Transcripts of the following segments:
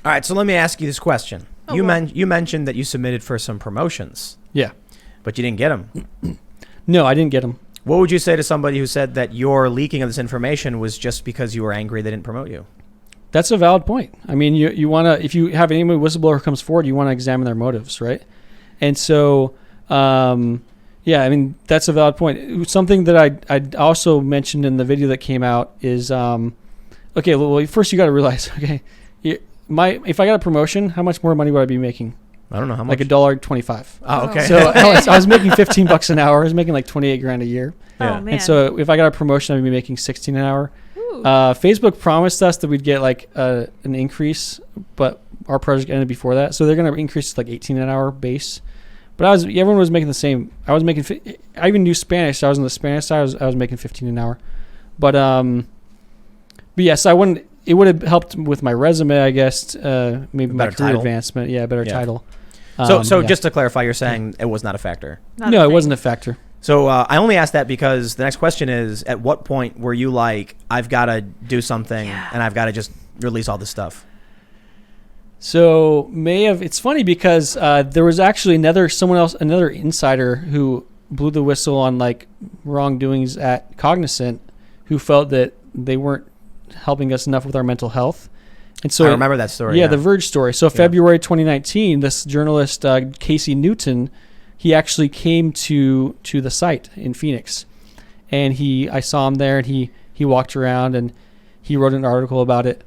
All right, so let me ask you this question. Oh, you well. you mentioned that you submitted for some promotions, Yeah. but you didn't get them. No, I didn't get them. What would you say to somebody who said that your leaking of this information was just because you were angry they didn't promote you? That's a valid point. I mean, you want to, if you have any whistleblower comes forward, you want to examine their motives, right? And so, yeah, I mean, that's a valid point. Something that I also mentioned in the video that came out is, okay, well, first you got to realize, okay, if I got a promotion, how much more money would I be making? I don't know how much. Like $1.25. Oh, okay. So I was making $15 an hour. I was making like $28,000 a year. Yeah. Oh, man. And so if I got a promotion, I'd be making $16 an hour. Ooh. Facebook promised us that we'd get like an increase, but our project ended before that. So they're going to increase to like $18 an hour base. But everyone was making the same. I even knew Spanish. So I was on the Spanish side. I was making $15 an hour. But yes, I wouldn't. It would have helped with my resume, I guess. Maybe my Better career title. advancement. Yeah, better Yeah. title. So Yeah. just to clarify, you're saying it was not a factor. Not No, a it thing. wasn't a factor. So I only asked that because the next question is, at what point were you like, I've got to do something and I've got to just release all this stuff? So it's funny because there was actually another insider who blew the whistle on like wrongdoings at Cognizant, who felt that they weren't helping us enough with our mental health. And so I remember that story. Yeah, the Verge story. So February 2019, this journalist Casey Newton, he actually came to the site in Phoenix, and I saw him there, and he walked around and he wrote an article about it.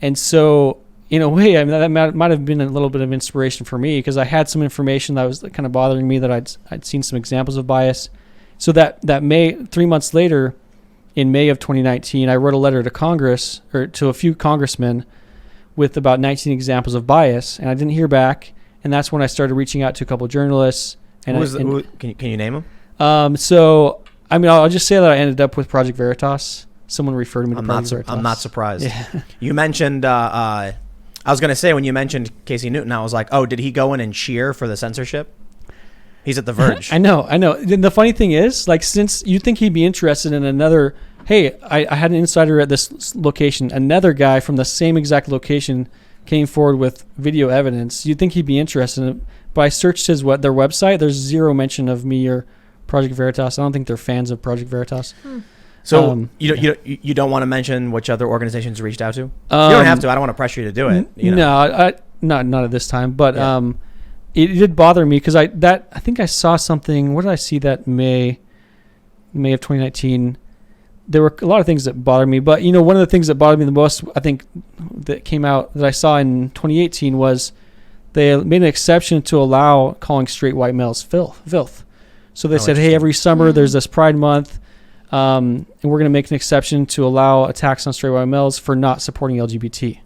And so in a way, I mean, that might have been a little bit of inspiration for me, because I had some information that was kind of bothering me, that I'd seen some examples of bias. So that May, 3 months later, in May of 2019, I wrote a letter to Congress, or to a few congressmen, with about 19 examples of bias, and I didn't hear back. And that's when I started reaching out to a couple of journalists. And can you name them? So I mean, I'll just say that I ended up with Project Veritas. Someone referred me to Project Veritas. I'm not surprised. Yeah. You mentioned. I was going to say, when you mentioned Casey Newton, I was like, oh, did he go in and cheer for the censorship? He's at The Verge. I know. The funny thing is, like, since you think he'd be interested in another, hey, I had an insider at this location, another guy from the same exact location came forward with video evidence, you'd think he'd be interested in it. But I searched their website. There's zero mention of me or Project Veritas. I don't think they're fans of Project Veritas. So you don't want to mention which other organizations reached out to? You don't have to. I don't want to pressure you to do it. No, not at this time. But it did bother me, because I think I saw something. What did I see that May of 2019? There were a lot of things that bothered me, but one of the things that bothered me the most, I think, that came out that I saw in 2018 was they made an exception to allow calling straight white males filth. So they said, hey, every summer there's this Pride Month, and we're going to make an exception to allow attacks on straight white males for not supporting LGBT.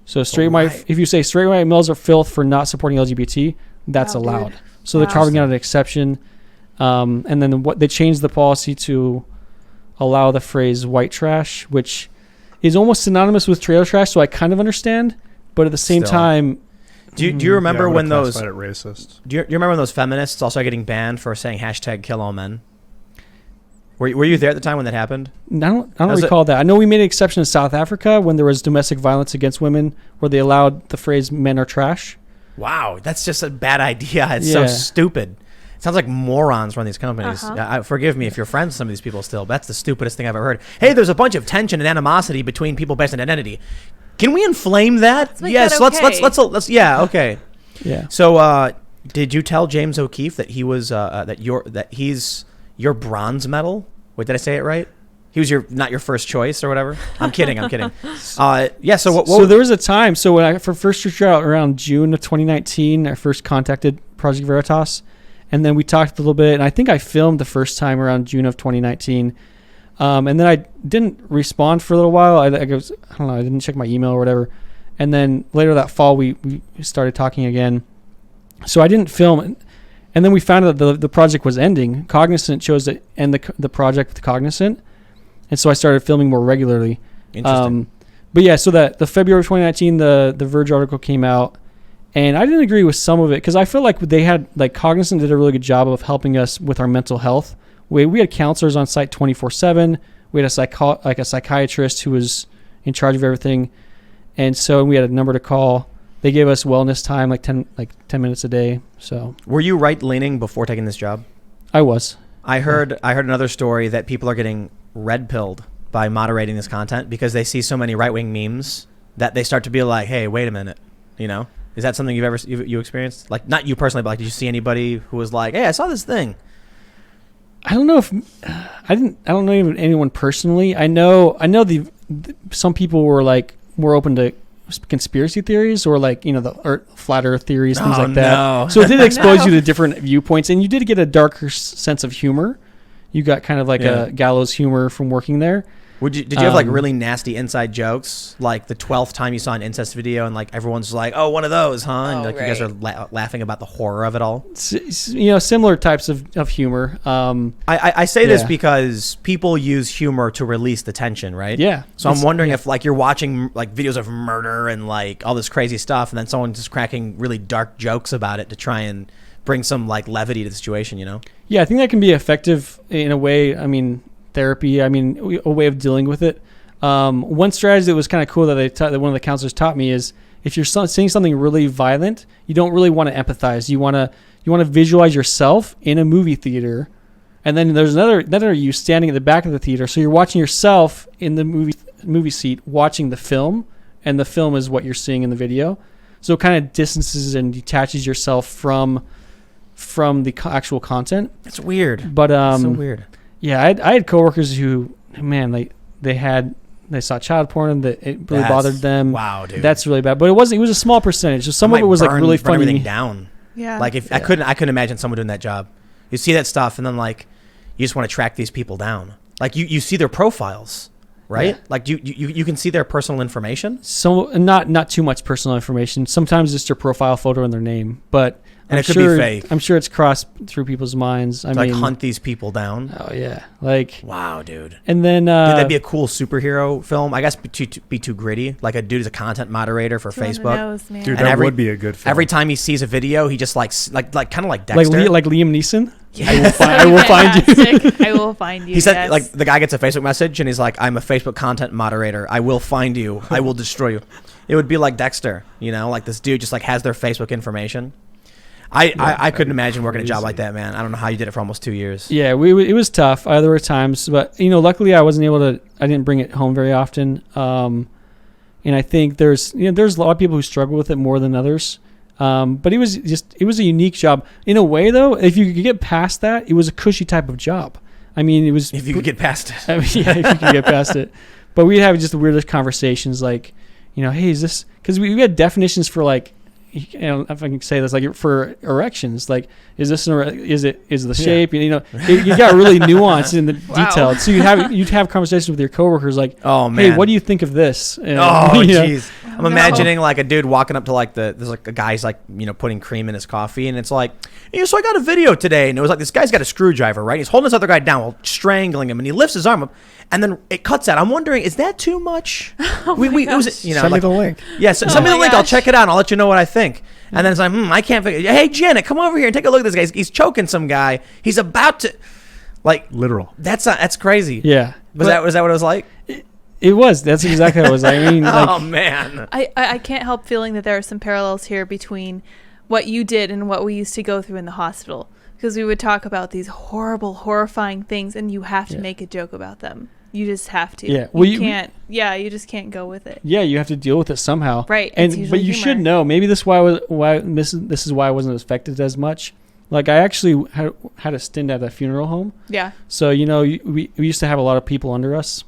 So if you say straight white males are filth for not supporting LGBT, that's allowed. Dude. So they're carving out an exception, and then they changed the policy to allow the phrase white trash, which is almost synonymous with trailer trash, so I kind of understand, but at the same time, do you remember when those racist? Do you remember when those feminists also getting banned for saying #KillAllMen? Were you there at the time when that happened? I don't recall that. I know we made an exception in South Africa when there was domestic violence against women, where they allowed the phrase "men are trash." Wow, that's just a bad idea. It's so stupid. It sounds like morons run these companies. Forgive me if you're friends with some of these people still. But that's the stupidest thing I've ever heard. Hey, there's a bunch of tension and animosity between people based on identity. Can we inflame that? Yes, let's. Yeah, okay. Yeah. So, did you tell James O'Keefe that he was that he's your bronze medal? Wait, did I say it right? He was not your first choice or whatever. I'm kidding. Yeah. So there was a time. So when I first reached out around June of 2019, I first contacted Project Veritas, and then we talked a little bit. And I think I filmed the first time around June of 2019, and then I didn't respond for a little while. I don't know. I didn't check my email or whatever. And then later that fall, we started talking again. So I didn't film, and then we found out that the project was ending. Cognizant chose to end the project with Cognizant. And so I started filming more regularly. Interesting. But yeah, so that the February 2019, the Verge article came out, and I didn't agree with some of it, because I feel like Cognizant did a really good job of helping us with our mental health. We had counselors on site 24/7. We had a psychiatrist who was in charge of everything, and so we had a number to call. They gave us wellness time, like 10 minutes a day. So Were you right leaning before taking this job? I was. I heard another story that people are getting red pilled by moderating this content because they see so many right wing memes that they start to be like, hey, wait a minute, you know. Is that something you experienced? Like, not you personally, but like, did you see anybody who was like, "Hey, I saw this thing"? I don't know if I don't know even anyone personally. I know some people were like more open to conspiracy theories or like the flat Earth theories, things like that. No. So it did expose you to different viewpoints, and you did get a darker sense of humor. You got kind of like a gallows humor from working there. Did you have like really nasty inside jokes, like the 12th time you saw an incest video and like everyone's like, "Oh, one of those, huh?" And like you guys are laughing about the horror of it all. Similar types of humor. I say this because people use humor to release the tension, right? Yeah. So I'm wondering if like you're watching like videos of murder and like all this crazy stuff, and then someone's just cracking really dark jokes about it to try and bring some like levity to the situation, you know? Yeah, I think that can be effective in a way. I mean, therapy, a way of dealing with it. One strategy that was kind of cool that one of the counselors taught me is if you're seeing something really violent, you don't really want to empathize. You want to visualize yourself in a movie theater, and then there's another you standing at the back of the theater. So you're watching yourself in the movie seat, watching the film, and the film is what you're seeing in the video. So it kind of distances and detaches yourself from the actual content. It's weird, but it's so weird. Yeah, I had coworkers who, man, they saw child porn and it really bothered them. Wow, dude, that's really bad. But it was a small percentage. So some of it was like really funny. Everything down. Yeah. Like I couldn't imagine someone doing that job. You see that stuff and then like you just want to track these people down. Like you see their profiles, right? Yeah. Like you can see their personal information. So not too much personal information. Sometimes it's their profile photo and their name, but. And it could be fake. I'm sure it's crossed through people's minds. I mean, hunt these people down. Oh yeah, like wow, dude. And then dude, that'd be a cool superhero film. I guess be too gritty. Like a dude is a content moderator for Facebook. Dude, that would be a good film. Every time he sees a video, he just like kind of like Dexter, like Liam Neeson. Yeah. I will find you. I will find you. He said like the guy gets a Facebook message and he's like, "I'm a Facebook content moderator. I will find you. I will destroy you." It would be like Dexter, like this dude just like has their Facebook information. I couldn't imagine working a job like that, man. I don't know how you did it for almost 2 years. Yeah, it was tough. There were times, but luckily I didn't bring it home very often. And I think there's a lot of people who struggle with it more than others. But it was a unique job in a way, though. If you could get past that, it was a cushy type of job. I mean, it was if you could get past it. I mean, yeah, if you could get past it. But we'd have just the weirdest conversations, like, hey, is this? Because we had definitions for like. If I can say this, like for erections, like is the shape? Yeah. You got really nuanced in the detail. So you'd have conversations with your coworkers, like, oh man, hey, what do you think of this? And, jeez. I'm imagining like a dude walking up to like there's like a guy's like putting cream in his coffee, and it's like, so I got a video today, and it was like this guy's got a screwdriver, right? He's holding this other guy down while strangling him, and he lifts his arm up, and then it cuts out. I'm wondering, is that too much? Send me the link. Yeah, send me the link. I'll check it out. And I'll let you know what I think. And then it's like, I can't figure. Hey, Janet, come over here and take a look at this guy. He's choking some guy. He's about to, like, literal. That's crazy. Yeah. Was that what it was like? It was. That's exactly what it was. I mean, oh man. I can't help feeling that there are some parallels here between what you did and what we used to go through in the hospital, because we would talk about these horrible, horrifying things, and you have to make a joke about them. You just have to. Yeah. Well, you can't. Yeah, you just can't go with it. Yeah, you have to deal with it somehow. Right. But you should know. Maybe this is why I wasn't affected as much. Like I actually had a stint at a funeral home. Yeah. So we used to have a lot of people under us.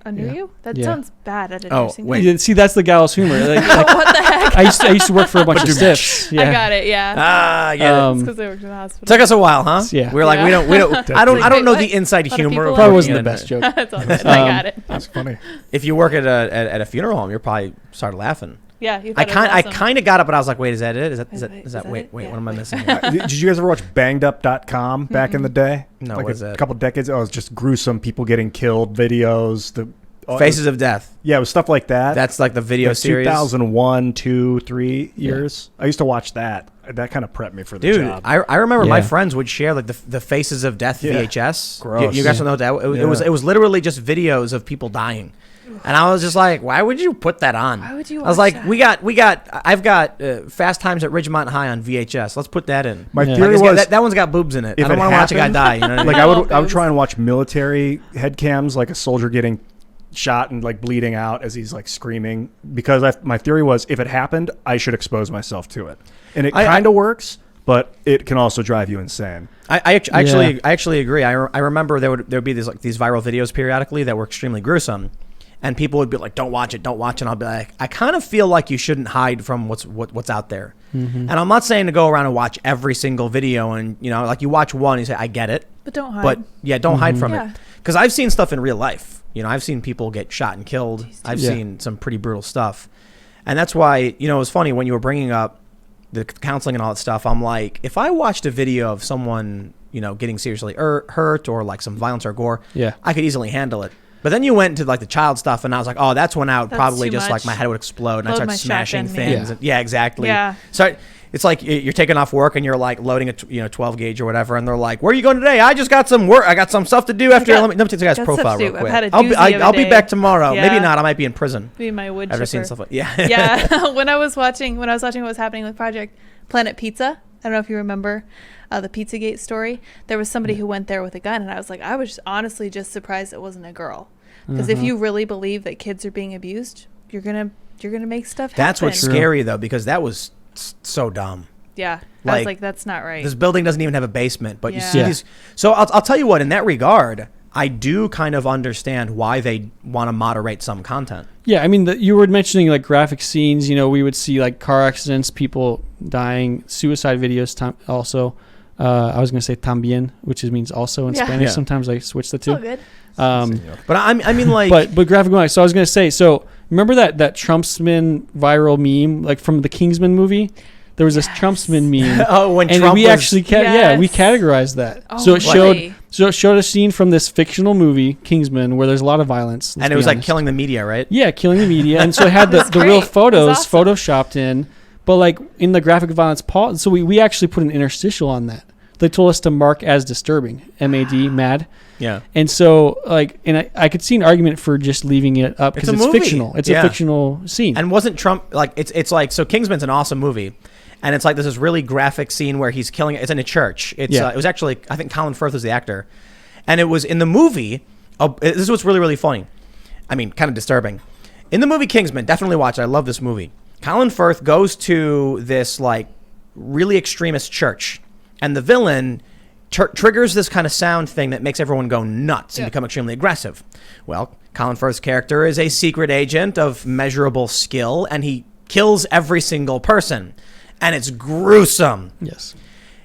Under you? That sounds bad at a nursing home. Wait. See, that's the gallows humor. Like, what the heck? I used to work for a bunch of stiffs. Yeah. I got it. Yeah. I get it. It's because they worked in the hospital. Took us a while, huh? Yeah. We were like, we don't. I don't know the inside humor. Probably wasn't the best joke. That's all good. I got it. That's funny. If you work at a funeral home, you're probably started laughing. Yeah, I kind of got it, but I was like, wait, is that it? Is that wait, what am I missing here? Did you guys ever watch bangedup.com back in the day? No, like what is that? A couple decades. Oh, it was just gruesome people getting killed videos. Faces of Death. Yeah, it was stuff like that. That's like the video series. 2001, 2, 3 years. I used to watch that. That kind of prepped me for the job. I remember my friends would share like the Faces of Death VHS. Gross. You guys don't know what that? It was literally just videos of people dying. And I was just like, why would you put that on? Why would you I was watch like, that? I've got Fast Times at Ridgemont High on VHS. Let's put that in. My Yeah. theory was that one's got boobs in it. if I don't it want to watch a guy happened- die. You know what I mean? like I would boobs. try and watch military head cams, like a soldier getting shot and like bleeding out as he's like screaming, because my theory was if it happened, I should expose myself to it, and it kind of works, but it can also drive you insane. I actually agree. I remember there would be these viral videos periodically that were extremely gruesome, and people would be like, "Don't watch it, don't watch it." And I'll be like, I kind of feel like you shouldn't hide from what's out there. And I'm not saying to go around and watch every single video, and like you watch one, you say, "I get it," But don't hide. but yeah, don't hide from Yeah. it, because I've seen stuff in real life. I've seen people get shot and killed. I've seen some pretty brutal stuff, and that's why it was funny when you were bringing up the counseling and all that stuff. I'm like, if I watched a video of someone getting seriously hurt or like some violence or gore, I could easily handle it. But then you went into like the child stuff, and I was like, oh, that's when I would probably too just much. like my head would explode, and I'd Load start my smashing shotgun, things. man. Yeah, exactly. Yeah. So it's like you're taking off work and you're like loading a 12 gauge or whatever, and they're like, "Where are you going today?" I just got some work. I got some stuff to do after. Let me take the guy's got profile stuff to real do. quick. I've had a I'll doozy of a I'll be day. back tomorrow. Yeah. Maybe not. I might be in prison. Be my wood Ever chipper. seen stuff like Yeah. when I was watching what was happening with Project Planet Pizza, I don't know if you remember the Pizzagate story. There was somebody who went there with a gun, and I was like, I was honestly just surprised it wasn't a girl, because if you really believe that kids are being abused, you're gonna make stuff happen. That's what's scary though, because that was so dumb. Yeah, I Like, was like, that's not right. This building doesn't even have a basement, but you see Yeah. these. So I'll tell you what, in that regard, I do kind of understand why they want to moderate some content. Yeah, I mean, you were mentioning like graphic scenes. We would see like car accidents, people dying, suicide videos. Also, I was going to say también, which means also in Yeah. Spanish. Yeah. Sometimes I switch the It's all two. good. But I mean, like, But graphic noise. So I was going to say. So remember that Trumpsman viral meme, like from the Kingsman movie. There was this Trumpsman meme. oh, when And Trump we was, actually, we Yes. categorized that. Oh, so it really? showed a scene from this fictional movie, Kingsman, where there's a lot of violence. let's and it be was like honest. killing the media, right? Yeah, killing the media, and so it had the That's real great. photos That's awesome. photoshopped in, but like in the graphic violence, so we actually put an interstitial on that. They told us to mark as disturbing, MAD, mad. Yeah. And so, I could see an argument for just leaving it up It's because a it's movie. fictional. It's Yeah. a fictional scene. And wasn't Trump like it's like, so Kingsman's an awesome movie, and it's like there's this really graphic scene where he's killing. It's in a church. It's Yeah. it was actually, I think Colin Firth was the actor, and it was in the movie. This is what's really, really funny. I mean, kind of disturbing. In the movie Kingsman, definitely watch it. I love this movie. Colin Firth goes to this like really extremist church, and the villain triggers this kind of sound thing that makes everyone go nuts and become extremely aggressive. Well, Colin Firth's character is a secret agent of measurable skill, and he kills every single person, and it's gruesome. Yes.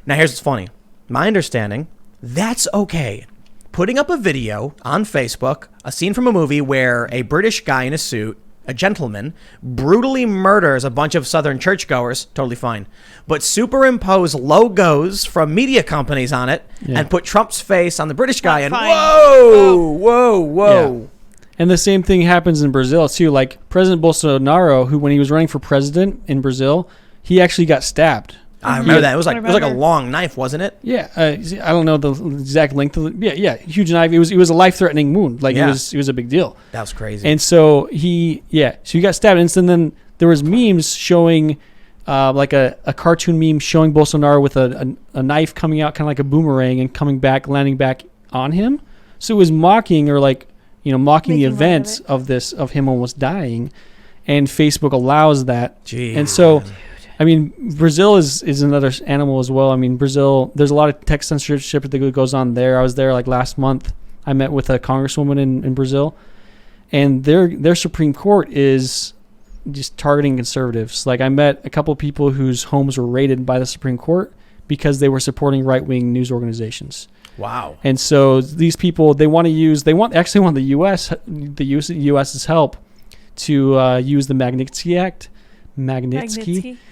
Now, here's what's funny. My understanding, that's okay. Putting up a video on Facebook, a scene from a movie where a British guy in a suit, a gentleman, brutally murders a bunch of Southern churchgoers, totally fine. But superimpose logos from media companies on it and put Trump's face on the British guy, and fine. whoa. And the same thing happens in Brazil too. Like President Bolsonaro, who when he was running for president in Brazil, he actually got stabbed. I remember that. It was like I a remember. long knife, wasn't it? Yeah, I don't know the exact length of it. Yeah, huge knife. It was a life-threatening wound. Like it was a big deal. That was crazy. And so he got stabbed. And then there was memes showing, like a cartoon meme showing Bolsonaro with a knife coming out, kind of like a boomerang, and coming back, landing back on him. So it was mocking or mocking the Making light of events it. of him almost dying, and Facebook allows that. Jeez. And so. I mean, Brazil is another animal as well. I mean, Brazil, there's a lot of tech censorship that goes on there. I was there like last month. I met with a congresswoman in Brazil, and their Supreme Court is just targeting conservatives. Like I met a couple of people whose homes were raided by the Supreme Court because they were supporting right-wing news organizations. Wow. And so these people, they want the U.S.'s help to use the Magnitsky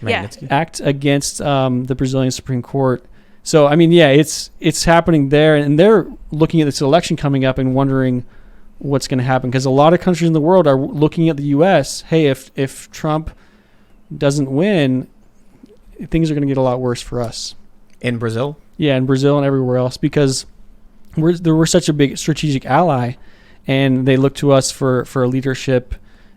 Yeah. Act against the Brazilian Supreme Court. So I mean, it's happening there, and they're looking at this election coming up and wondering what's going to happen, because a lot of countries in the world are looking at the U.S. Hey, if Trump doesn't win, things are going to get a lot worse for us. In Brazil? Yeah, in Brazil and everywhere else, because we're such a big strategic ally, and they look to us for leadership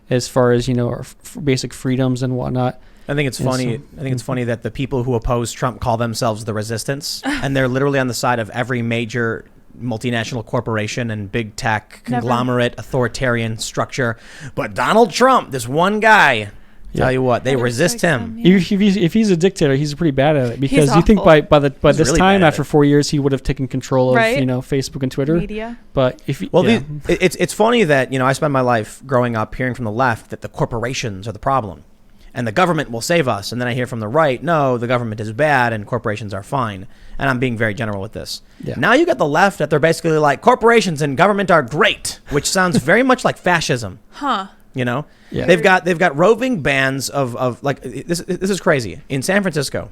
as far as our basic freedoms and whatnot. I think it's funny. I think it's funny that the people who oppose Trump call themselves the resistance, and they're literally on the side of every major multinational corporation and big tech conglomerate authoritarian structure. But Donald Trump, this one guy, tell you what, they resist him. If he's a dictator, he's pretty bad at it, because you think by this really time, after 4 years, he would have taken control of Facebook and Twitter. Media. But it's funny that I spent my life growing up hearing from the left that the corporations are the problem, and the government will save us, and then I hear from the right, no, the government is bad and corporations are fine. And I'm being very general with this. Yeah. Now you got the left that they're basically like corporations and government are great, which sounds very much like fascism. Huh. Yeah. They've got roving bands of like this is crazy. In San Francisco,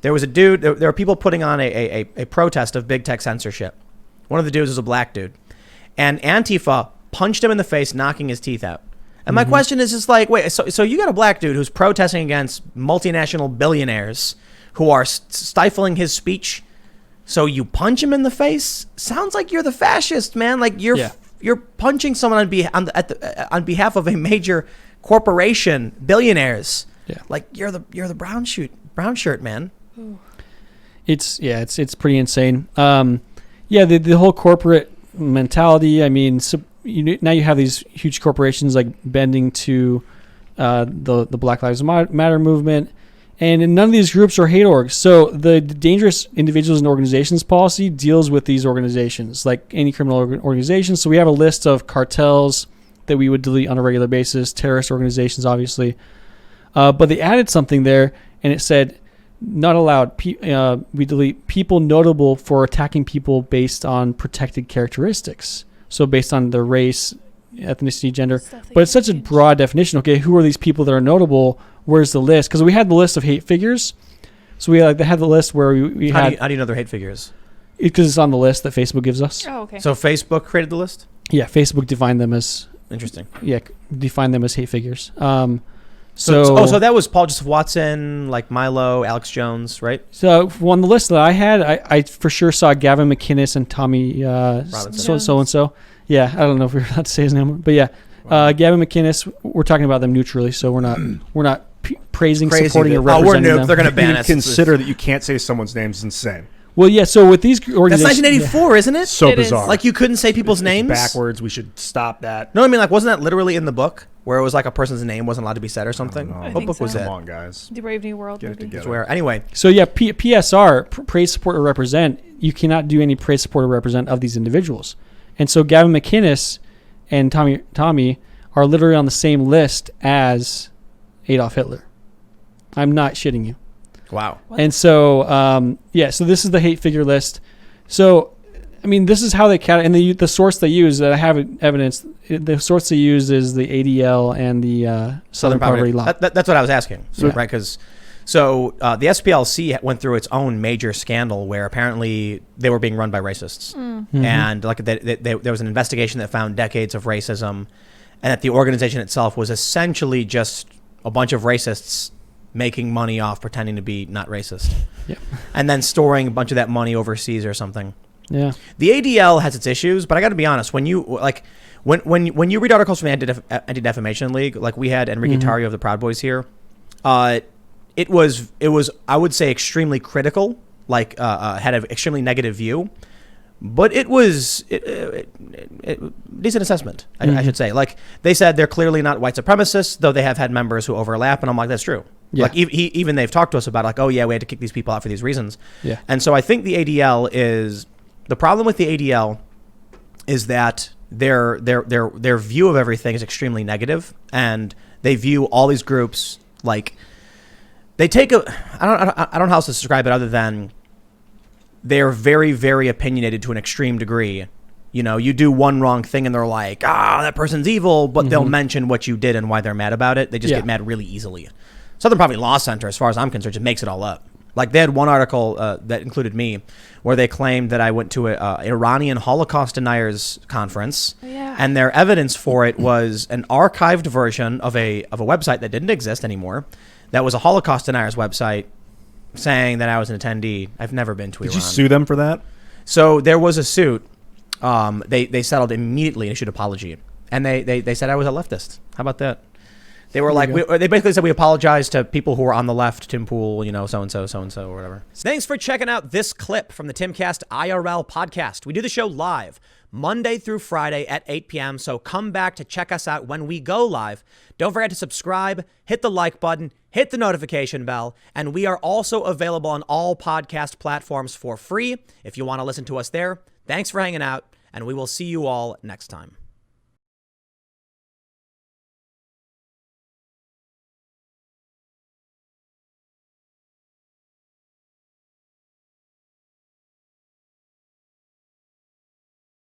there was a dude. There were people putting on a protest of big tech censorship. One of the dudes was a black dude, and Antifa punched him in the face, knocking his teeth out. And my question is just like, wait, so you got a black dude who's protesting against multinational billionaires who are stifling his speech, so you punch him in the face? Sounds like you're the fascist, man. Like you're punching someone on behalf of a major corporation, billionaires. Yeah. Like you're the brown shirt, man. It's pretty insane. The whole corporate mentality. I mean, now you have these huge corporations like bending to the Black Lives Matter movement. And none of these groups are hate orgs. So the dangerous individuals and organizations policy deals with these organizations, like any criminal organizations. So we have a list of cartels that we would delete on a regular basis, terrorist organizations, obviously. But they added something there, and it said, not allowed. We delete people notable for attacking people based on protected characteristics. So based on their race, ethnicity, gender. But it's such a broad definition. Okay, who are these people that are notable? Where's the list? Because we had the list of hate figures. So they had the list where we had... How do you know they're hate figures? Because it's on the list that Facebook gives us. Oh, okay. So Facebook created the list? Yeah, Facebook defined them as... Interesting. Yeah, defined them as hate figures. So that was Paul Joseph Watson, like Milo, Alex Jones, right? So on the list that I had, I for sure saw Gavin McInnes and Tommy so-and-so. Yeah, I don't know if we're allowed to say his name, but yeah. Wow. Gavin McInnes, we're talking about them neutrally, so we're not praising, supporting, or representing them. They're going to ban us. Consider that you can't say someone's name is insane. Well, yeah, so with these organizations... That's 1984, isn't it? So bizarre. Like you couldn't say people's names? Backwards, we should stop that. No, I mean, like, wasn't that literally in the book? Where it was like a person's name wasn't allowed to be said or something? What book was that? Come on, guys. The Brave New World. Get it together. Swear. Anyway. So yeah, PSR, praise, support, or represent, you cannot do any praise, support, or represent of these individuals. And so Gavin McInnes and Tommy are literally on the same list as Adolf Hitler. I'm not shitting you. Wow. What? And so, so this is the hate figure list. So, I mean, this is how they and the source they use that I have evidence. The source they use is the ADL and the Southern Poverty Law. That's what I was asking, right? Because the SPLC went through its own major scandal where apparently they were being run by racists, and like there was an investigation that found decades of racism, and that the organization itself was essentially just a bunch of racists making money off pretending to be not racist, and then storing a bunch of that money overseas or something. Yeah, the ADL has its issues, but I got to be honest. When you when you read articles from the Anti-Defamation League, like we had Enrique Tarrio of the Proud Boys here, it was I would say extremely critical, like had an extremely negative view, but it was decent assessment, I should say. Like they said they're clearly not white supremacists, though they have had members who overlap, and I'm like, that's true. Yeah. Like even they've talked to us about like, oh yeah, we had to kick these people out for these reasons. Yeah. And so I think the ADL is the problem with the ADL is that their view of everything is extremely negative, and they view all these groups like they take a I don't know how else to describe it other than they're very, very opinionated to an extreme degree. You know, you do one wrong thing and they're like, that person's evil, but they'll mention what you did and why they're mad about it. They just get mad really easily. Southern Poverty Law Center, as far as I'm concerned, just makes it all up. Like they had one article that included me where they claimed that I went to an Iranian Holocaust deniers conference, and their evidence for it was an archived version of a website that didn't exist anymore. That was a Holocaust deniers website saying that I was an attendee. I've never been to Iran. Did you sue them for that? So there was a suit. They settled immediately and issued an apology. And they said I was a leftist. How about that? They were like, they basically said we apologize to people who were on the left, Tim Pool, so-and-so, or whatever. Thanks for checking out this clip from the Timcast IRL podcast. We do the show live Monday through Friday at 8 p.m. So come back to check us out when we go live. Don't forget to subscribe, hit the like button, hit the notification bell. And we are also available on all podcast platforms for free if you want to listen to us there. Thanks for hanging out, and we will see you all next time.